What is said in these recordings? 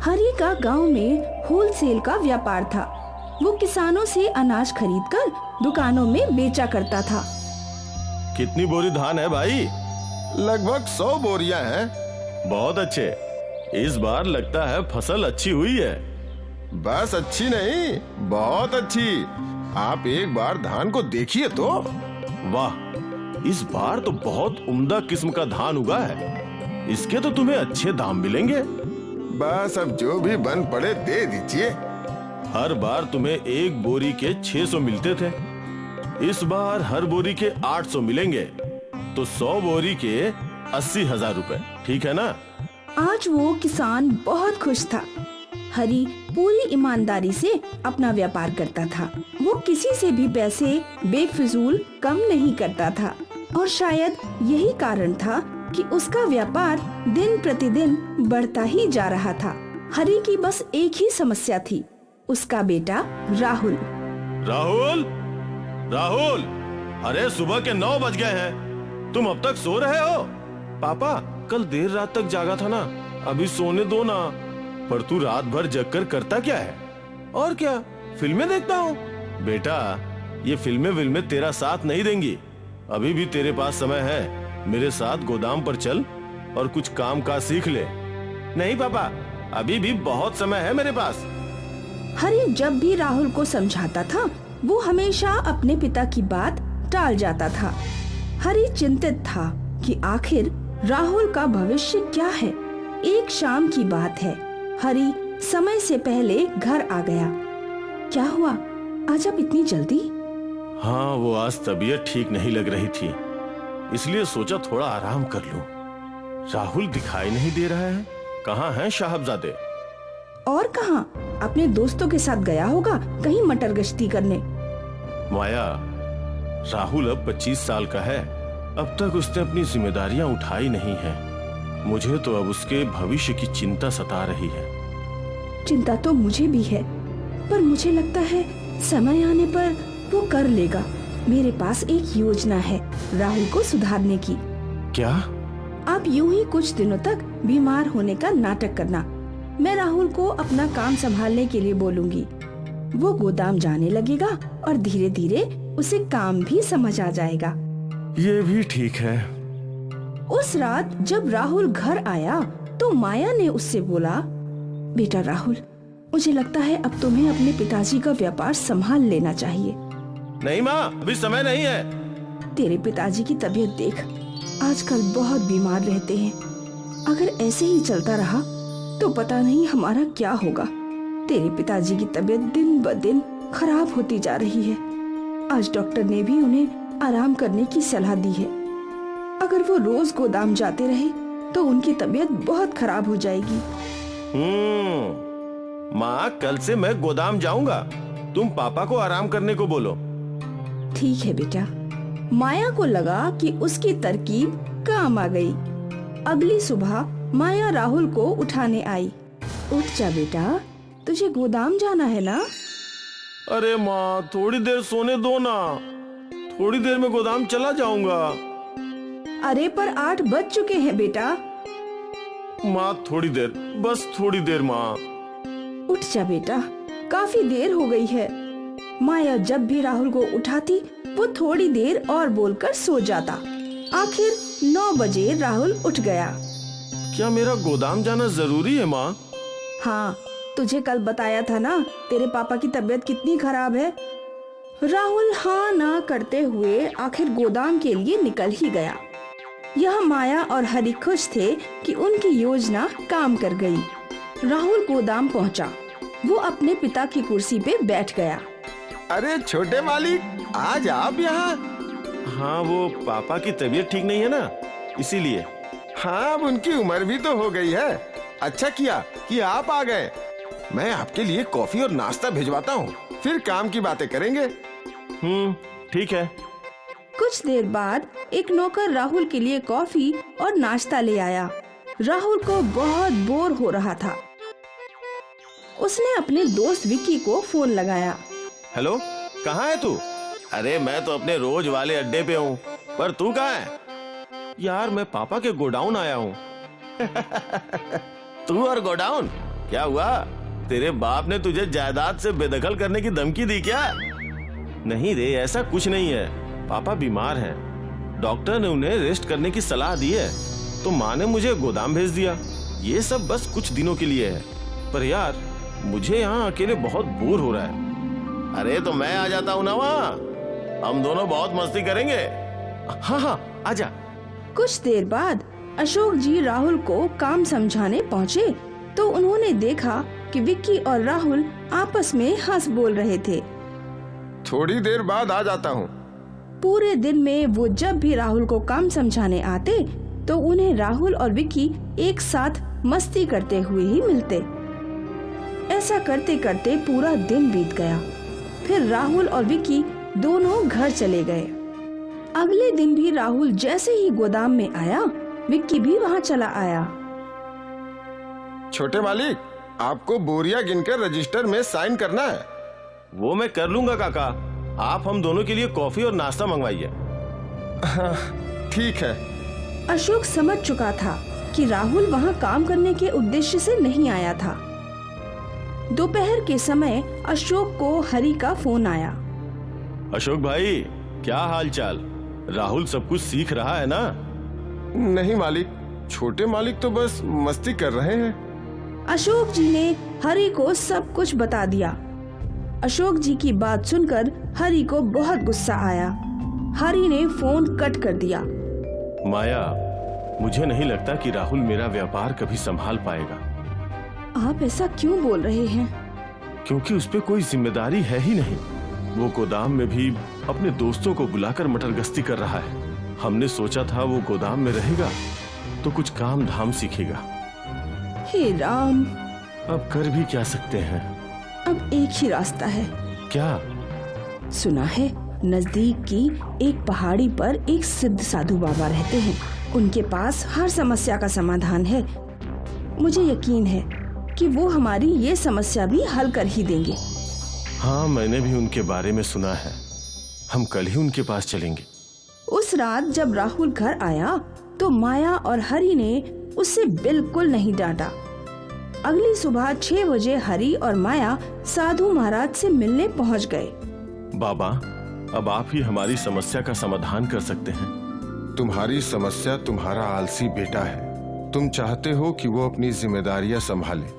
हरि का गांव में होलसेल का व्यापार था। वो किसानों से अनाज खरीदकर दुकानों में बेचा करता था। कितनी बोरी धान है भाई? लगभग 100 बोरियां हैं। बहुत अच्छे। इस बार लगता है फसल अच्छी हुई है। बस अच्छी नहीं, बहुत अच्छी। आप एक बार धान को देखिए तो। वाह, इस बार तो बहुत उम्दा किस्म का धान उगा है। इसके तो तुम्हें अच्छे दाम मिलेंगे। बस अब जो भी बन पड़े दे दीजिए। हर बार तुम्हें एक बोरी के 600 मिलते थे, इस बार हर बोरी के 800 मिलेंगे, तो 100 बोरी के 80,000 रुपए, ठीक है ना? आज वो किसान बहुत खुश था। हरि पूरी ईमानदारी से अपना व्यापार करता था। वो किसी से भी पैसे बेफिजूल कम नहीं करता था और शायद यही कारण था कि उसका व्यापार दिन प्रतिदिन बढ़ता ही जा रहा था। हरि की बस एक ही समस्या थी, उसका बेटा राहुल। राहुल, राहुल, अरे सुबह के 9 बज गए हैं, तुम अब तक सो रहे हो? पापा कल देर रात तक जागा था ना, अभी सोने दो ना। पर तू रात भर जगकर करता क्या है? और क्या, फिल्में देखता हूँ। बेटा, ये फिल्में तेरा साथ नहीं देंगी। अभी भी तेरे पास समय है, मेरे साथ गोदाम पर चल और कुछ काम काज सीख ले। नहीं पापा, अभी भी बहुत समय है मेरे पास। हरि जब भी राहुल को समझाता था, वो हमेशा अपने पिता की बात टाल जाता था। हरि चिंतित था कि आखिर राहुल का भविष्य क्या है। एक शाम की बात है, हरि समय से पहले घर आ गया। क्या हुआ, आज आप इतनी जल्दी? हाँ, वो आज तबीयत ठीक नहीं लग रही थी, इसलिए सोचा थोड़ा आराम कर लूं। राहुल दिखाई नहीं दे रहा है, कहाँ हैं साहबजादे? और कहाँ, अपने दोस्तों के साथ गया होगा कहीं मटर गश्ती करने। माया, राहुल अब 25 साल का है, अब तक उसने अपनी जिम्मेदारियां उठाई नहीं हैं। मुझे तो अब उसके भविष्य की चिंता सता रही है। चिंता तो मुझे भी है, पर मुझे लगता है समय आने पर वो कर लेगा। मेरे पास एक योजना है राहुल को सुधारने की। क्या? आप यूं ही कुछ दिनों तक बीमार होने का नाटक करना। मैं राहुल को अपना काम संभालने के लिए बोलूंगी। वो गोदाम जाने लगेगा और धीरे धीरे उसे काम भी समझ आ जाएगा। ये भी ठीक है। उस रात जब राहुल घर आया तो माया ने उससे बोला, बेटा राहुल, मुझे लगता है अब तुम्हें अपने पिताजी का व्यापार संभाल लेना चाहिए। नहीं माँ, अभी समय नहीं है। तेरे पिताजी की तबीयत देख, आजकल बहुत बीमार रहते हैं। अगर ऐसे ही चलता रहा तो पता नहीं हमारा क्या होगा। तेरे पिताजी की तबीयत दिन ब दिन खराब होती जा रही है। आज डॉक्टर ने भी उन्हें आराम करने की सलाह दी है। अगर वो रोज गोदाम जाते रहे तो उनकी तबीयत बहुत खराब हो जाएगी। माँ, कल से मैं गोदाम जाऊंगा, तुम पापा को आराम करने को बोलो। ठीक है बेटा। माया को लगा कि उसकी तरकीब काम आ गई। अगली सुबह माया राहुल को उठाने आई। उठ जा बेटा, तुझे गोदाम जाना है ना? अरे माँ, थोड़ी देर सोने दो ना, थोड़ी देर में गोदाम चला जाऊंगा। अरे पर 8 बज चुके हैं बेटा। माँ थोड़ी देर, बस थोड़ी देर माँ। उठ जा बेटा, काफी देर हो गई है। माया जब भी राहुल को उठाती वो थोड़ी देर और बोलकर सो जाता। आखिर 9 बजे राहुल उठ गया। क्या मेरा गोदाम जाना जरूरी है माँ? हाँ, तुझे कल बताया था ना तेरे पापा की तबीयत कितनी खराब है। राहुल हाँ ना करते हुए आखिर गोदाम के लिए निकल ही गया। यह माया और हरि खुश थे कि उनकी योजना काम कर गई। राहुल गोदाम पहुंचा। वो अपने पिता की कुर्सी पे बैठ गया। अरे छोटे मालिक, आज आप यहाँ? हाँ, वो पापा की तबीयत ठीक नहीं है ना, इसीलिए। हाँ, अब उनकी उम्र भी तो हो गई है। अच्छा किया कि आप आ गए। मैं आपके लिए कॉफी और नाश्ता भिजवाता हूँ, फिर काम की बातें करेंगे। ठीक है। कुछ देर बाद एक नौकर राहुल के लिए कॉफी और नाश्ता ले आया। राहुल को बहुत बोर हो रहा था। उसने अपने दोस्त विक्की को फोन लगाया। हेलो, कहाँ है तू? अरे मैं तो अपने रोज वाले अड्डे पे हूँ, पर तू कहाँ है? यार मैं पापा के गोडाउन आया हूँ। तू और गोडाउन? क्या हुआ? तेरे बाप ने तुझे जायदाद से बेदखल करने की धमकी दी क्या? नहीं रे, ऐसा कुछ नहीं है। पापा बीमार हैं। डॉक्टर ने उन्हें रेस्ट करने की सलाह दी है, तो माँ ने मुझे गोदाम भेज दिया। ये सब बस कुछ दिनों के लिए है। पर यार, मुझे यहाँ अकेले बहुत बोर हो रहा है। अरे तो मैं आ जाता हूँ ना वहाँ, हम दोनों बहुत मस्ती करेंगे। हाँ हाँ, आजा। कुछ देर बाद अशोक जी राहुल को काम समझाने पहुँचे तो उन्होंने देखा कि विक्की और राहुल आपस में हंस बोल रहे थे। थोड़ी देर बाद आ जाता हूँ। पूरे दिन में वो जब भी राहुल को काम समझाने आते तो उन्हें राहुल और विक्की एक साथ मस्ती करते हुए ही मिलते। ऐसा करते करते पूरा दिन बीत गया। फिर राहुल और विक्की दोनों घर चले गए। अगले दिन भी राहुल जैसे ही गोदाम में आया, विक्की भी वहाँ चला आया। छोटे मालिक, आपको बोरियां गिनकर रजिस्टर में साइन करना है। वो मैं कर लूंगा काका। आप हम दोनों के लिए कॉफी और नाश्ता मंगवाइए। ठीक है। अशोक समझ चुका था कि राहुल वहाँ काम करने के उद्देश्य से नहीं आया था। दोपहर के समय अशोक को हरि का फोन आया। अशोक भाई, क्या हाल चाल? राहुल सब कुछ सीख रहा है ना? नहीं मालिक, छोटे मालिक तो बस मस्ती कर रहे हैं। अशोक जी ने हरि को सब कुछ बता दिया। अशोक जी की बात सुनकर हरि को बहुत गुस्सा आया। हरि ने फोन कट कर दिया। माया, मुझे नहीं लगता कि राहुल मेरा व्यापार कभी संभाल पाएगा। आप ऐसा क्यों बोल रहे हैं? क्योंकि उस पे कोई जिम्मेदारी है ही नहीं। वो गोदाम में भी अपने दोस्तों को बुलाकर मटर गश्ती कर रहा है। हमने सोचा था वो गोदाम में रहेगा तो कुछ काम धाम सीखेगा। हे राम, अब कर भी क्या सकते हैं? अब एक ही रास्ता है। क्या? सुना है नजदीक की एक पहाड़ी पर एक सिद्ध साधु बाबा रहते हैं। उनके पास हर समस्या का समाधान है। मुझे यकीन है कि वो हमारी ये समस्या भी हल कर ही देंगे। हाँ, मैंने भी उनके बारे में सुना है। हम कल ही उनके पास चलेंगे। उस रात जब राहुल घर आया तो माया और हरि ने उसे बिल्कुल नहीं डांटा। अगली सुबह 6 बजे हरि और माया साधु महाराज से मिलने पहुंच गए। बाबा, अब आप ही हमारी समस्या का समाधान कर सकते हैं। तुम्हारी समस्या तुम्हारा आलसी बेटा है। तुम चाहते हो कि वो अपनी जिम्मेदारियां संभाले।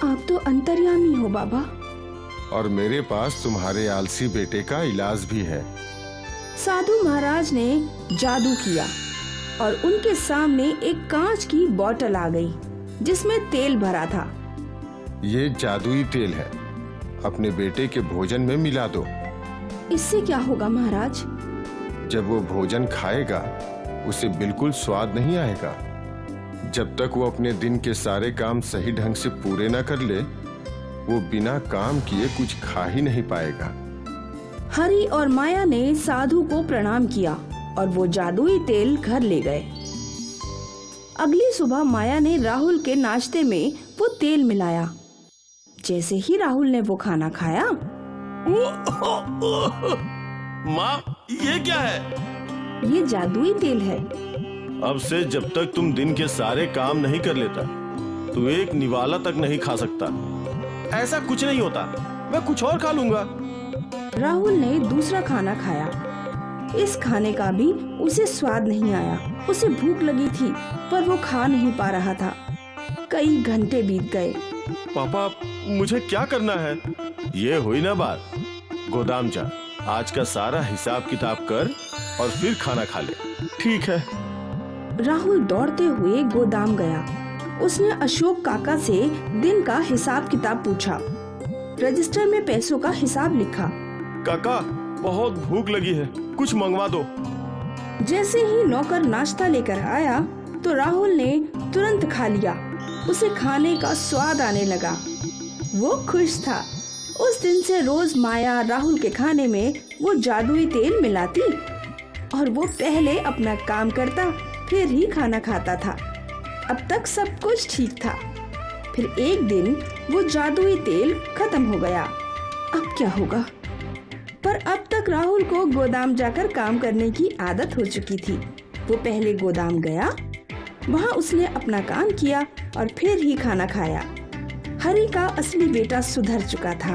आप तो अंतर्यामी हो बाबा। और मेरे पास तुम्हारे आलसी बेटे का इलाज भी है। साधु महाराज ने जादू किया और उनके सामने एक कांच की बोतल आ गई जिसमें तेल भरा था। ये जादुई तेल है, अपने बेटे के भोजन में मिला दो। इससे क्या होगा महाराज? जब वो भोजन खाएगा उसे बिल्कुल स्वाद नहीं आएगा। जब तक वो अपने दिन के सारे काम सही ढंग से पूरे न कर ले, वो बिना काम किए कुछ खा ही नहीं पाएगा। हरि और माया ने साधु को प्रणाम किया और वो जादुई तेल घर ले गए। अगली सुबह माया ने राहुल के नाश्ते में वो तेल मिलाया। जैसे ही राहुल ने वो खाना खाया, माँ, ये क्या है? ये जादुई तेल है। अब से जब तक तुम दिन के सारे काम नहीं कर लेता, तो एक निवाला तक नहीं खा सकता। ऐसा कुछ नहीं होता, मैं कुछ और खा लूंगा। राहुल ने दूसरा खाना खाया। इस खाने का भी उसे स्वाद नहीं आया। उसे भूख लगी थी पर वो खा नहीं पा रहा था। कई घंटे बीत गए। पापा, मुझे क्या करना है? ये हुई ना बात। गोदाम जा, आज का सारा हिसाब किताब कर और फिर खाना खा ले। ठीक है। राहुल दौड़ते हुए गोदाम गया। उसने अशोक काका से दिन का हिसाब किताब पूछा। रजिस्टर में पैसों का हिसाब लिखा। काका, बहुत भूख लगी है, कुछ मंगवा दो। जैसे ही नौकर नाश्ता लेकर आया तो राहुल ने तुरंत खा लिया। उसे खाने का स्वाद आने लगा। वो खुश था। उस दिन से रोज माया राहुल के खाने में वो जादुई तेल मिलाती और वो पहले अपना काम करता फिर ही खाना खाता था। अब तक सब कुछ ठीक था। फिर एक दिन वो जादुई तेल खत्म हो गया। अब क्या होगा? पर अब तक राहुल को गोदाम जाकर काम करने की आदत हो चुकी थी। वो पहले गोदाम गया, वहाँ उसने अपना काम किया और फिर ही खाना खाया। हरि का असली बेटा सुधर चुका था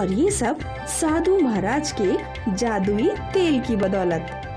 और ये सब साधु महाराज के जादुई तेल की बदौलत।